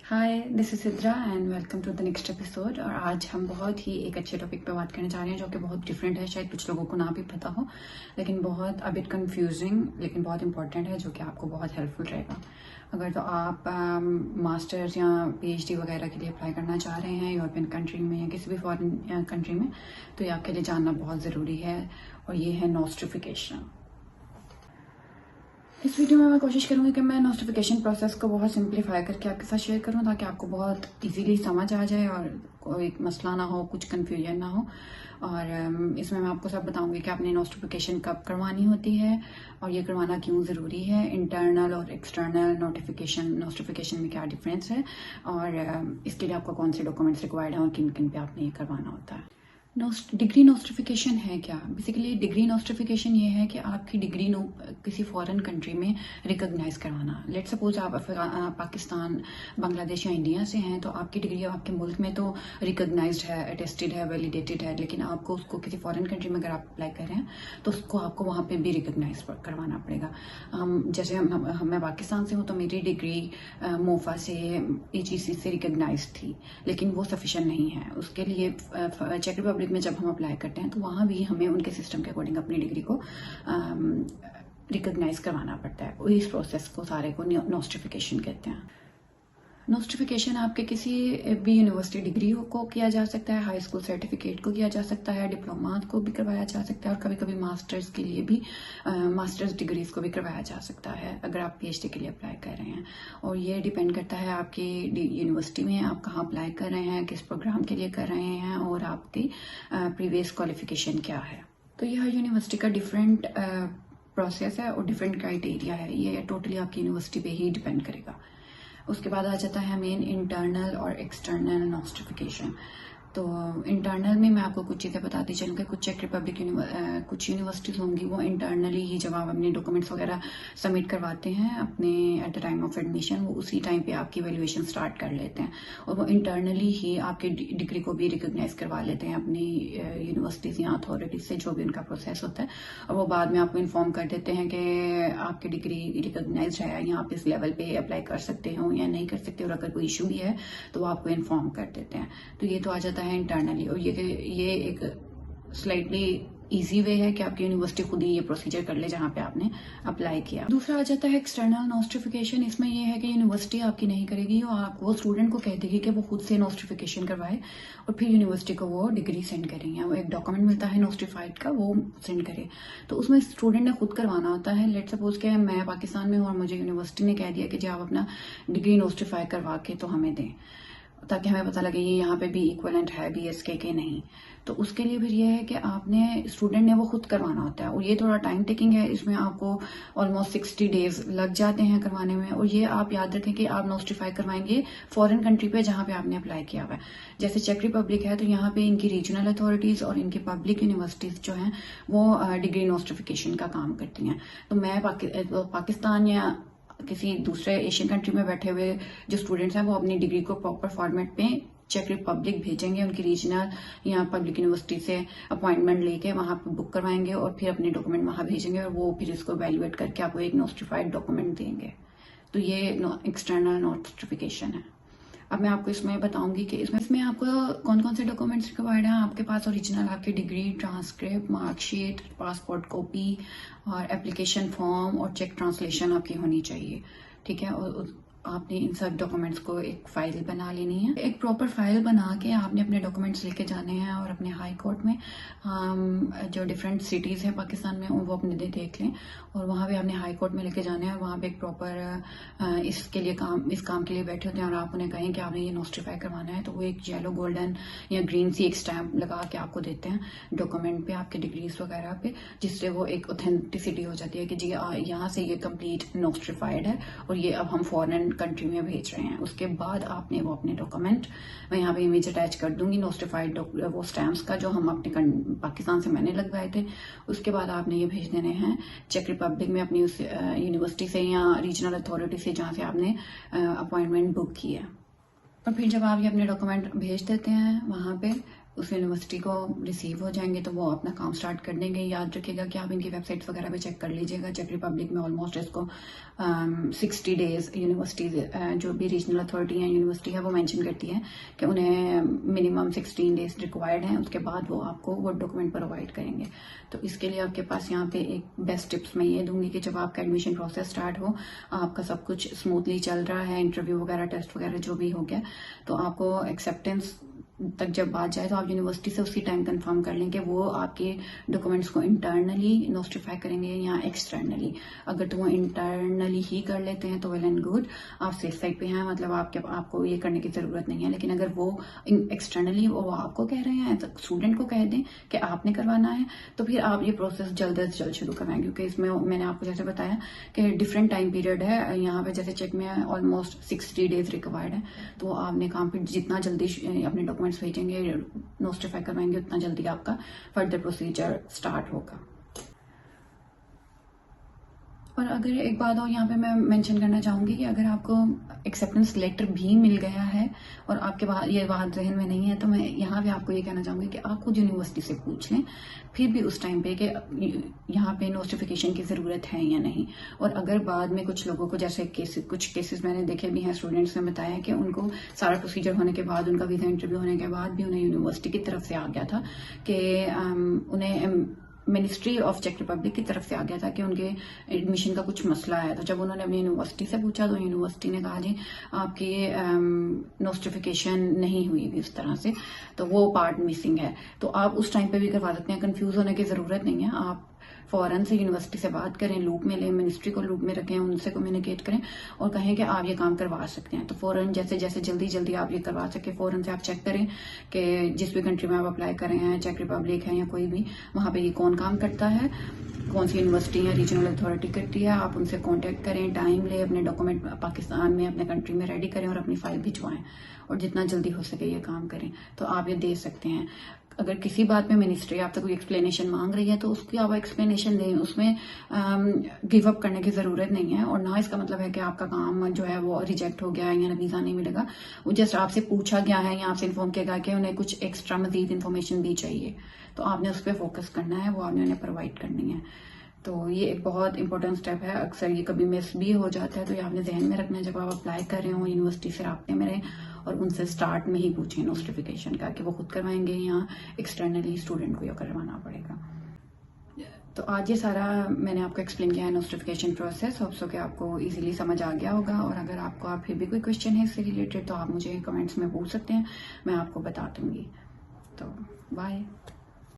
Hi, this is Sidra and welcome to the next episode. और आज हम बहुत ही एक अच्छे टॉपिक पे बात करने जा रहे हैं जो कि बहुत डिफरेंट है, शायद कुछ लोगों को ना भी पता हो, लेकिन बहुत अ बिट कंफ्यूजिंग लेकिन बहुत इंपॉर्टेंट है, जो कि आपको बहुत हेल्पफुल रहेगा। अगर तो आप मास्टर्स या पीएचडी वगैरह के लिए अप्लाई करना चाह रहे हैं यूरोपियन कंट्री में या किसी भी फॉरेन कंट्री में, तो ये आपके लिए जानना बहुत ज़रूरी है, और ये है नोस्टिफिकेशन। इस वीडियो में मैं कोशिश करूंगी कि मैं नोटिफिकेशन प्रोसेस को बहुत सिंप्लीफाई करके आपके साथ शेयर करूं, ताकि आपको बहुत इजीली समझ आ जाए और कोई मसला ना हो, कुछ कंफ्यूजन ना हो। और इसमें मैं आपको सब बताऊंगी कि आपने नोटिफिकेशन कब करवानी होती है और ये करवाना क्यों ज़रूरी है, इंटरनल और एक्सटर्नल नोटिफिकेशन में क्या डिफरेंस है, और इसके लिए आपको कौन से डॉक्यूमेंट्स रिक्वायर्ड हैं और किन किन पे आपने ये करवाना होता है। डिग्री नोस्टिफिकेशन है क्या? बेसिकली डिग्री नोस्टिफिकेशन ये है कि आपकी डिग्री किसी फॉरेन कंट्री में रिकॉग्नाइज करवाना। लेट सपोज आप पाकिस्तान, बांग्लादेश या इंडिया से हैं, तो आपकी डिग्री आपके मुल्क में तो रिकॉग्नाइज्ड है, अटेस्टेड है, वैलिडेटेड है, लेकिन आपको उसको किसी फॉरेन कंट्री में अगर आप अप्लाई कर रहे हैं तो उसको आपको वहाँ पे भी रिकॉग्नाइज करवाना पड़ेगा। जैसे मैं पाकिस्तान से हूँ, तो मेरी डिग्री मोफा से, AGC से रिकॉग्नाइज थी, लेकिन वो सफिशिएंट नहीं है। उसके लिए चेक रिपब्लिक में जब हम अप्लाई करते हैं तो वहाँ भी हमें उनके सिस्टम के अकॉर्डिंग अपनी डिग्री को रिकॉग्नाइज करवाना पड़ता है। इस प्रोसेस को सारे को नोस्टिफिकेशन कहते हैं। नोस्टिफिकेशन आपके किसी भी यूनिवर्सिटी डिग्री को किया जा सकता है, हाई स्कूल सर्टिफिकेट को किया जा सकता है, डिप्लोमा को भी करवाया जा सकता है, और कभी कभी मास्टर्स के लिए भी मास्टर्स डिग्रीज को भी करवाया जा सकता है अगर आप PhD के लिए अप्लाई कर रहे हैं। और ये डिपेंड करता है आपकी यूनिवर्सिटी में आप कहाँ अप्लाई कर रहे हैं, किस प्रोग्राम के लिए कर रहे हैं, और आपकी प्रीवियस क्वालिफिकेशन क्या है। तो ये हर यूनिवर्सिटी का डिफरेंट प्रोसेस है और डिफरेंट क्राइटेरिया है, ये टोटली आपकी यूनिवर्सिटी पे ही डिपेंड करेगा। उसके बाद आ जाता है मेन इंटरनल और एक्सटर्नल नोटिफिकेशन। तो इंटरनल में मैं आपको कुछ चीज़ें बताती चलूँ कि कुछ चेक रिपब्लिक कुछ यूनिवर्सिटीज़ होंगी वो इंटरनली ही जब आप अपने डॉक्यूमेंट्स वगैरह सबमिट करवाते हैं अपने at the time of admission, वो उसी टाइम पे आपकी वैल्यूएशन स्टार्ट कर लेते हैं, और वो इंटरनली ही आपकी डिग्री को भी रिकॉग्नाइज करवा लेते हैं अपनी यूनिवर्सिटीज़ या अथॉरिटीज से, जो भी उनका प्रोसेस होता है। और वो बाद में आपको इन्फॉर्म कर देते हैं कि आपकी डिग्री रिकॉग्नाइज है या आप इस लेवल पे अप्लाई कर सकते हो या नहीं कर सकते, और अगर कोई इशू भी है तो वो आपको इन्फॉर्म कर देते हैं। तो ये तो आ जाता है इंटरनली, और ये एक स्लाइटली इजी वे है कि आपकी यूनिवर्सिटी खुद ही ये प्रोसीजर कर ले जहाँ पे आपने अप्लाई किया। दूसरा आ जाता है एक्सटर्नल नोटिफिकेशन। इसमें ये है कि यूनिवर्सिटी आपकी नहीं करेगी, और आप वो स्टूडेंट को कह देगी कि वो खुद से नोटिफिकेशन करवाए, और फिर यूनिवर्सिटी को वो डिग्री सेंड करेंगे। वो एक डॉक्यूमेंट मिलता है नोटिफाइड का, वो सेंड करे। तो उसमें स्टूडेंट ने खुद करवाना होता है। लेट सपोज के मैं पाकिस्तान में हूँ और मुझे यूनिवर्सिटी ने कह दिया कि जी आप अपना डिग्री नोटिफाई करवा के तो हमें दें, ताकि हमें पता लगे ये यहाँ पे भी इक्वलेंट है BSK के नहीं। तो उसके लिए फिर ये है कि आपने स्टूडेंट ने वो खुद करवाना होता है, और ये थोड़ा टाइम टेकिंग है। इसमें आपको ऑलमोस्ट 60 डेज लग जाते हैं करवाने में। और ये आप याद रखें कि आप नोटिफाई करवाएंगे फॉरेन कंट्री पे जहाँ पे आपने अप्लाई किया हुआ है। जैसे चेक रिपब्लिक है, तो यहाँ पे इनकी रीजनल अथॉरिटीज और इनकी पब्लिक यूनिवर्सिटीज जो हैं वो डिग्री नोटिफिकेशन का काम करती हैं। तो मैं पाकिस्तान या किसी दूसरे एशियन कंट्री में बैठे हुए जो स्टूडेंट्स हैं वो अपनी डिग्री को प्रॉपर फॉर्मेट में चेक रिपब्लिक भेजेंगे, उनकी रीजनल या पब्लिक यूनिवर्सिटी से अपॉइंटमेंट लेके वहां पे बुक करवाएंगे, और फिर अपने डॉक्यूमेंट वहां भेजेंगे, और वो फिर इसको वैल्यूएट करके आपको एक नोटिफाइड डॉक्यूमेंट देंगे। तो ये एक्सटर्नल नोटिफिकेशन है। अब मैं आपको इसमें बताऊंगी कि इसमें आपको कौन कौन से डॉक्यूमेंट्स रिक्वायर्ड हैं आपके पास। ओरिजिनल आपकी degree, transcript, marksheet, passport copy, और एप्लीकेशन फॉर्म, और चेक ट्रांसलेशन आपकी होनी चाहिए। ठीक है, और आपने इन सब डॉक्यूमेंट्स को एक फाइल बना लेनी है। एक प्रॉपर फाइल बना के आपने अपने डॉक्यूमेंट्स लेके जाने हैं, और अपने हाई कोर्ट में जो डिफरेंट सिटीज़ हैं पाकिस्तान में वो अपने देख लें, और वहाँ पे आपने हाई कोर्ट में लेके जाने हैं। वहाँ पे एक प्रॉपर इस काम के लिए बैठे होते हैं, और आप उन्हें कहें कि आपने ये नोटिफाई करवाना है, तो वो एक येलो, गोल्डन या ग्रीन सी एक स्टैम्प लगा के आपको देते हैं डॉक्यूमेंट पे, आपके डिग्रीज वगैरह पे, जिससे वो एक ऑथेंटिसिटी हो जाती है कि जी यहाँ से ये कंप्लीट नोटिफाइड है और ये अब हम फॉरेन कंट्री में भेज रहे हैं। उसके बाद आपने वो अपने डॉक्यूमेंट, मैं यहाँ पे इमेज अटैच कर दूंगी नोटिफाइड वो स्टैम्प्स का जो हम अपने पाकिस्तान से मैंने लगवाए थे। उसके बाद आपने ये भेज देने हैं चेक रिपब्लिक में अपनी उस यूनिवर्सिटी से या रीजनल अथॉरिटी से जहाँ से आपने अपॉइंटमेंट बुक की है। और फिर जब आप ये अपने डॉक्यूमेंट भेज देते हैं वहाँ पे, उस यूनिवर्सिटी को रिसीव हो जाएंगे तो वो अपना काम स्टार्ट कर देंगे। याद रखिएगा कि आप इनकी वेबसाइट्स वगैरह भी चेक कर लीजिएगा। चेक रिपब्लिक में ऑलमोस्ट इसको 60 डेज यूनिवर्सिटीज जो भी रीजनल अथॉरिटी है यूनिवर्सिटी है वो मेंशन करती है कि उन्हें मिनिमम 16 डेज रिक्वायर्ड हैं, उसके बाद वो आपको वो डॉक्यूमेंट प्रोवाइड करेंगे। तो इसके लिए आपके पास यहाँ पे एक बेस्ट टिप्स मैं ये दूंगी कि जब आपका एडमिशन प्रोसेस स्टार्ट हो, आपका सब कुछ स्मूथली चल रहा है, इंटरव्यू वगैरह टेस्ट वगैरह जो भी हो गया, तो आपको एक्सेप्टेंस तक जब बात जाए तो आप यूनिवर्सिटी से उसी टाइम कंफर्म कर लें कि वो आपके डॉक्यूमेंट्स को इंटरनली नोटिफाई करेंगे या एक्सटर्नली। अगर तो वो इंटरनली ही कर लेते हैं तो वेल एंड गुड, आप सेफ साइड पे हैं, मतलब आपको ये करने की जरूरत नहीं है। लेकिन अगर वो एक्सटर्नली वो आपको कह रहे हैं तो स्टूडेंट को कह दें कि आपने करवाना है, तो फिर आप ये प्रोसेस जल्द से जल्द शुरू करवाएं, क्योंकि इसमें मैंने आपको जैसे बताया कि डिफरेंट टाइम पीरियड है। यहाँ पे जैसे चेक में ऑलमोस्ट 60 डेज रिक्वायर्ड है, तो आपने काम फिर जितना जल्दी अपने डॉक्यूमेंट्स भेजेंगे, नोटिफाई करवाएंगे, उतना जल्दी आपका फर्दर प्रोसीजर स्टार्ट होगा। और अगर एक बात और यहाँ पे मैं मेंशन करना चाहूंगी कि अगर आपको एक्सेप्टेंस लेटर भी मिल गया है और आपके बाद ये बात जहन में नहीं है, तो मैं यहाँ पे आपको ये कहना चाहूंगी कि आप खुद यूनिवर्सिटी से पूछ लें फिर भी उस टाइम पे कि यहाँ पे नोटिफिकेशन की ज़रूरत है या नहीं। और अगर बाद में कुछ लोगों को जैसे कुछ केसेस मैंने देखे भी हैं, स्टूडेंट्स ने बताया कि उनको सारा प्रोसीजर होने के बाद, उनका वीज़ा इंटरव्यू होने के बाद भी उन्हें यूनिवर्सिटी की तरफ से आ गया था कि उन्हें मिनिस्ट्री ऑफ चेक रिपब्लिक की तरफ से आ गया था कि उनके एडमिशन का कुछ मसला है। तो जब उन्होंने अपनी यूनिवर्सिटी से पूछा तो यूनिवर्सिटी ने कहा जी आपकी नोटिफिकेशन नहीं हुई भी उस तरह से, तो वो पार्ट मिसिंग है। तो आप उस टाइम पे भी करवा सकते हैं, कंफ्यूज होने की जरूरत नहीं है। आप फौरन से यूनिवर्सिटी से बात करें, लूप में लें, मिनिस्ट्री को लूप में रखें, उनसे कम्युनिकेट करें और कहें कि आप ये काम करवा सकते हैं। तो फौरन जैसे जैसे जल्दी आप ये करवा सके, फौरन से आप चेक करें कि जिस भी कंट्री में आप अप्लाई कर रहे हैं, चेक रिपब्लिक है या कोई भी, वहां पे ये कौन काम करता है, कौन सी यूनिवर्सिटी या रीजनल अथॉरिटी करती है। आप उनसे कांटेक्ट करें, टाइम ले, अपने डॉक्यूमेंट पाकिस्तान में अपने कंट्री में रेडी करें और अपनी फाइल भिजवाएं और जितना जल्दी हो सके ये काम करें, तो आप ये दे सकते हैं। अगर किसी बात में मिनिस्ट्री आपसे कोई एक्सप्लेनेशन मांग रही है तो उसकी आप एक्सप्लेनेशन दें, उसमें गिव अप करने की जरूरत नहीं है। और ना इसका मतलब है कि आपका काम जो है वो रिजेक्ट हो गया है या वीजा नहीं मिलेगा। वो जस्ट आपसे पूछा गया है या आपसे इन्फॉर्म किया गया कि उन्हें कुछ एक्स्ट्रा मजीद इन्फॉर्मेशन भी चाहिए, तो आपने उस पर फोकस करना है, वो आपने उन्हें प्रोवाइड करनी है। तो ये एक बहुत इंपॉर्टेंट स्टेप है, अक्सर ये कभी मिस भी हो जाता है, तो ये आपने ध्यान में रखना है जब आप अप्लाई कर रहे हो। यूनिवर्सिटी से राब्ते में रहें और उनसे स्टार्ट में ही पूछें नोटिफिकेशन का कि वो खुद करवाएंगे या एक्सटर्नली स्टूडेंट को ये करवाना पड़ेगा। तो आज ये सारा मैंने आपको एक्सप्लेन किया है नोटिफिकेशन प्रोसेस। होप सो कि आपको इजीली समझ आ गया होगा। और अगर आपको फिर भी कोई क्वेश्चन है इससे रिलेटेड तो आप मुझे कमेंट्स में पूछ सकते हैं, मैं आपको बता दूंगी। तो बाय।